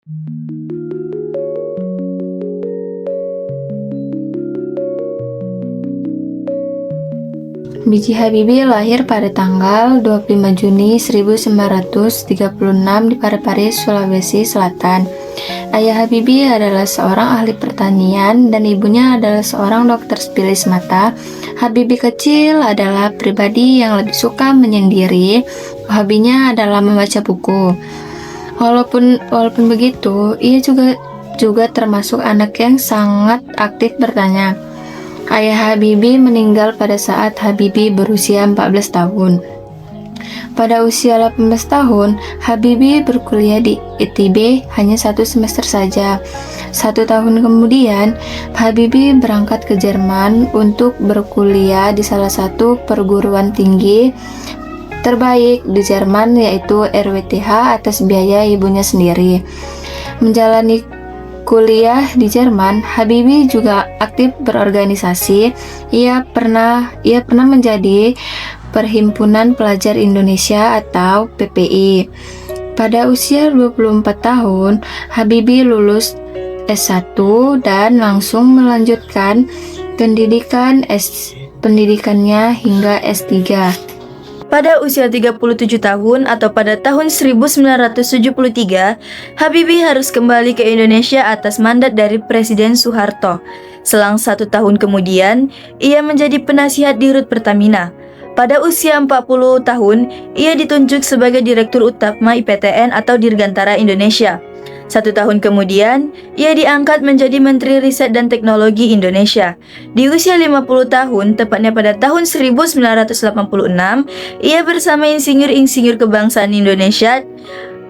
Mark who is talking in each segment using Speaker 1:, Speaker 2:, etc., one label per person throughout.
Speaker 1: B.J. Habibie lahir pada tanggal 25 Juni 1936 di Parepare, Sulawesi Selatan. Ayah Habibie adalah seorang ahli pertanian dan ibunya adalah seorang dokter spesialis mata. Habibie kecil adalah pribadi yang lebih suka menyendiri. Hobinya adalah membaca buku. Walaupun begitu, ia juga termasuk anak yang sangat aktif bertanya. Ayah Habibie meninggal pada saat Habibie berusia 14 tahun. Pada usia 18 tahun, Habibie berkuliah di ITB hanya 1 semester saja. 1 tahun kemudian, Habibie berangkat ke Jerman untuk berkuliah di salah satu perguruan tinggi terbaik di Jerman, yaitu RWTH atas biaya ibunya sendiri. Menjalani kuliah di Jerman, Habibie juga aktif berorganisasi. Ia pernah menjadi Perhimpunan Pelajar Indonesia atau PPI. Pada usia 24 tahun, Habibie lulus S1 dan langsung melanjutkan pendidikannya hingga S3.
Speaker 2: Pada usia 37 tahun atau pada tahun 1973, Habibie harus kembali ke Indonesia atas mandat dari Presiden Soeharto. Selang 1 tahun kemudian, ia menjadi penasihat di Rut Pertamina. Pada usia 40 tahun, ia ditunjuk sebagai Direktur Utama IPTN atau Dirgantara Indonesia. 1 tahun kemudian, ia diangkat menjadi Menteri Riset dan Teknologi Indonesia. Di usia 50 tahun, tepatnya pada tahun 1986, ia bersama insinyur-insinyur kebangsaan Indonesia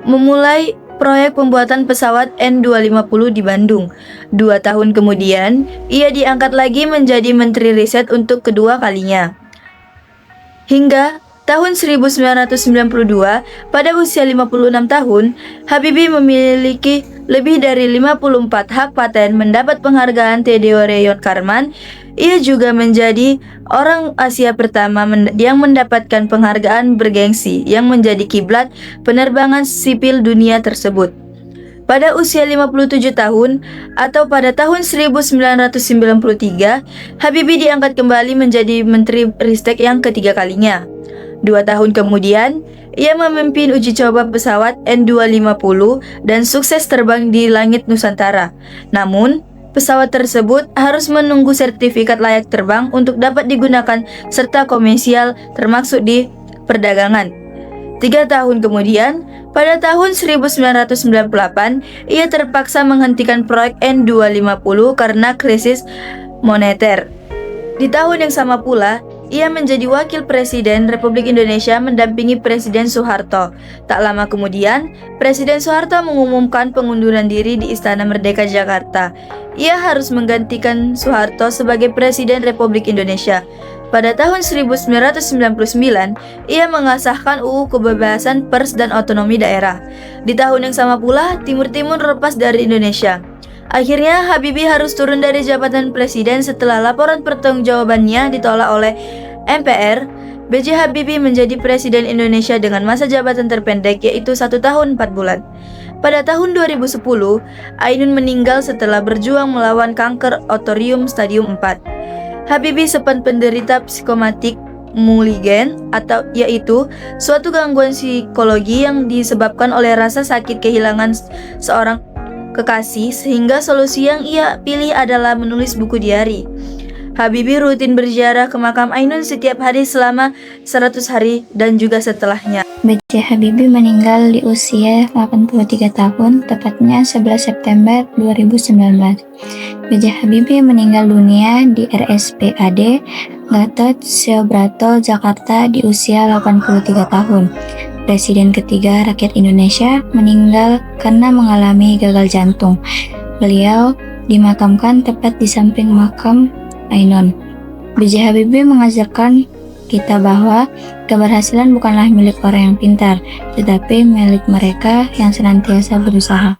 Speaker 2: memulai proyek pembuatan pesawat N250 di Bandung. 2 tahun kemudian, ia diangkat lagi menjadi Menteri Riset untuk kedua kalinya. Hingga tahun 1992, pada usia 56 tahun, Habibie memiliki lebih dari 54 hak paten, mendapat penghargaan Theodore Karman. Ia juga menjadi orang Asia pertama yang mendapatkan penghargaan bergengsi yang menjadi kiblat penerbangan sipil dunia tersebut. Pada usia 57 tahun atau pada tahun 1993, Habibie diangkat kembali menjadi Menteri Ristek yang ketiga kalinya. 2 tahun kemudian, ia memimpin uji coba pesawat N250 dan sukses terbang di langit Nusantara. Namun, pesawat tersebut harus menunggu sertifikat layak terbang untuk dapat digunakan serta komersial termasuk di perdagangan. 3 tahun kemudian, pada tahun 1998, ia terpaksa menghentikan proyek N250 karena krisis moneter. Di tahun yang sama pula, ia menjadi Wakil Presiden Republik Indonesia mendampingi Presiden Soeharto. Tak lama kemudian, Presiden Soeharto mengumumkan pengunduran diri di Istana Merdeka Jakarta. Ia harus menggantikan Soeharto sebagai Presiden Republik Indonesia. Pada tahun 1999, ia mengesahkan UU Kebebasan Pers dan Otonomi Daerah. Di tahun yang sama pula, Timur Timur lepas dari Indonesia. Akhirnya, Habibie harus turun dari jabatan presiden setelah laporan pertanggungjawabannya ditolak oleh MPR. B.J. Habibie menjadi Presiden Indonesia dengan masa jabatan terpendek, yaitu 1 tahun 4 bulan. Pada tahun 2010, Ainun meninggal setelah berjuang melawan kanker otorium stadium 4. Habibie sempat penderita psikomatik muligen, yaitu suatu gangguan psikologi yang disebabkan oleh rasa sakit kehilangan seorang kekasih, sehingga solusi yang ia pilih adalah menulis buku diari. Habibie rutin berziarah ke makam Ainun setiap hari selama 100 hari dan juga setelahnya.
Speaker 3: B.J. Habibie meninggal di usia 83 tahun, tepatnya 11 September 2019. B.J. Habibie meninggal dunia di RSPAD Gatot Subroto, Jakarta di usia 83 tahun. Presiden ketiga rakyat Indonesia meninggal karena mengalami gagal jantung. Beliau dimakamkan tepat di samping makam Ainun. B.J. Habibie mengajarkan kita bahwa keberhasilan bukanlah milik orang yang pintar, tetapi milik mereka yang senantiasa berusaha.